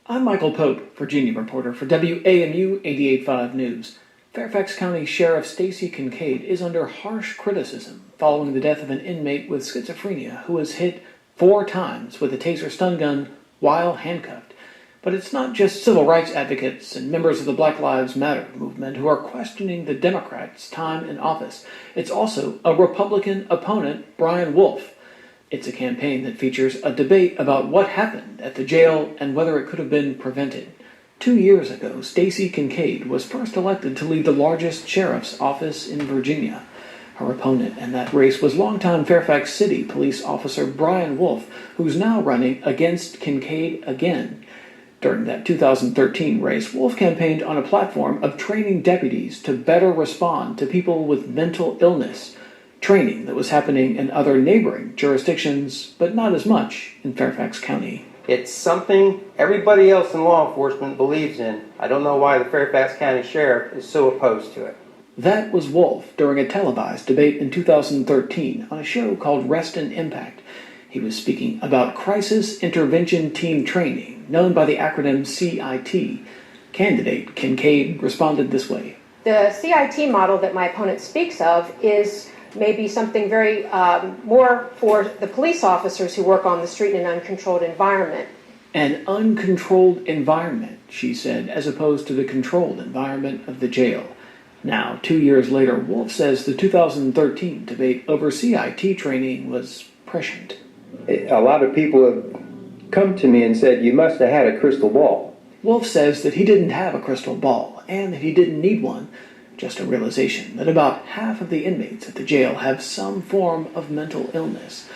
I'm Michael Pope, Virginia reporter for WAMU 88.5 News. Fairfax County Sheriff Stacey Kincaid is under harsh criticism following the death of an inmate with schizophrenia who was hit 4 times with a taser stun gun while handcuffed. But it's not just civil rights advocates and members of the Black Lives Matter movement who are questioning the Democrats' time in office. It's also a Republican opponent, Brian Wolfe. It's a campaign that features a debate about what happened at the jail and whether it could have been prevented. 2 years ago, Stacey Kincaid was first elected to lead the largest sheriff's office in Virginia. Her opponent in that race was longtime Fairfax City police officer Brian Wolfe, who's now running against Kincaid again. During that 2013 race, Wolfe campaigned on a platform of training deputies to better respond to people with mental illness. Training that was happening in other neighboring jurisdictions, but not as much in Fairfax County. It's something everybody else in law enforcement believes in. I don't know why the Fairfax County Sheriff is so opposed to it. That was Wolfe during a televised debate in 2013 on a show called Rest and Impact. He was speaking about Crisis Intervention Team Training, known by the acronym CIT. Candidate Kincaid responded this way. The CIT model that my opponent speaks of is maybe something very more for the police officers who work on the street in an uncontrolled environment. An uncontrolled environment, she said, as opposed to the controlled environment of the jail. Now, 2 years later, Wolfe says the 2013 debate over CIT training was prescient. A lot of people have come to me and said, you must have had a crystal ball. Wolfe says that he didn't have a crystal ball and that he didn't need one. Just a realization that about half of the inmates at the jail have some form of mental illness.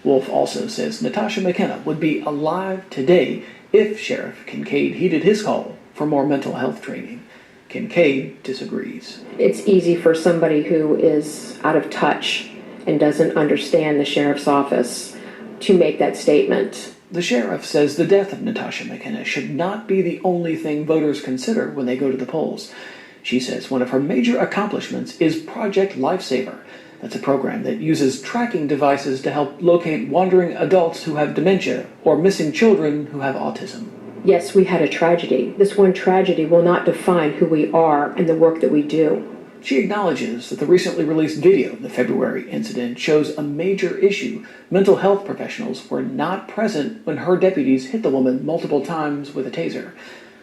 Wolfe also says Natasha McKenna would be alive today if Sheriff Kincaid heeded his call for more mental health training. Kincaid disagrees. It's easy for somebody who is out of touch and doesn't understand the sheriff's office to make that statement. The sheriff says the death of Natasha McKenna should not be the only thing voters consider when they go to the polls. She says one of her major accomplishments is Project Lifesaver. That's a program that uses tracking devices to help locate wandering adults who have dementia or missing children who have autism. Yes, we had a tragedy. This one tragedy will not define who we are and the work that we do. She acknowledges that the recently released video of the February incident shows a major issue. Mental health professionals were not present when her deputies hit the woman multiple times with a taser.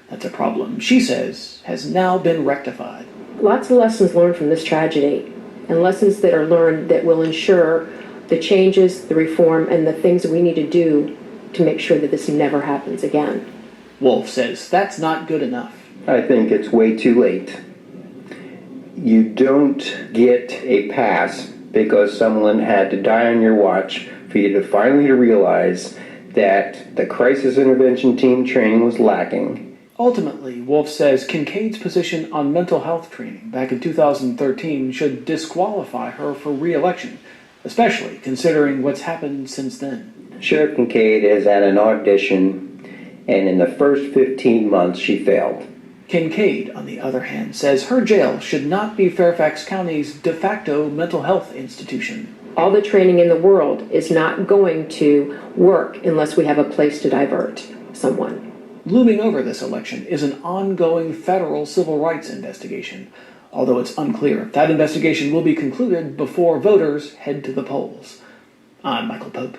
That's a problem, she says, has now been rectified. Lots of lessons learned from this tragedy, and lessons that are learned that will ensure the changes, the reform, and the things that we need to do to make sure that this never happens again. Wolfe says that's not good enough. I think it's way too late. You don't get a pass because someone had to die on your watch for you to finally realize that the crisis intervention team training was lacking. Ultimately, Wolfe says Kincaid's position on mental health training back in 2013 should disqualify her for re-election, especially considering what's happened since then. Sheriff Kincaid has had an audition, and in the first 15 months she failed. Kincaid, on the other hand, says her jail should not be Fairfax County's de facto mental health institution. All the training in the world is not going to work unless we have a place to divert someone. Looming over this election is an ongoing federal civil rights investigation, although it's unclear if that investigation will be concluded before voters head to the polls. I'm Michael Pope.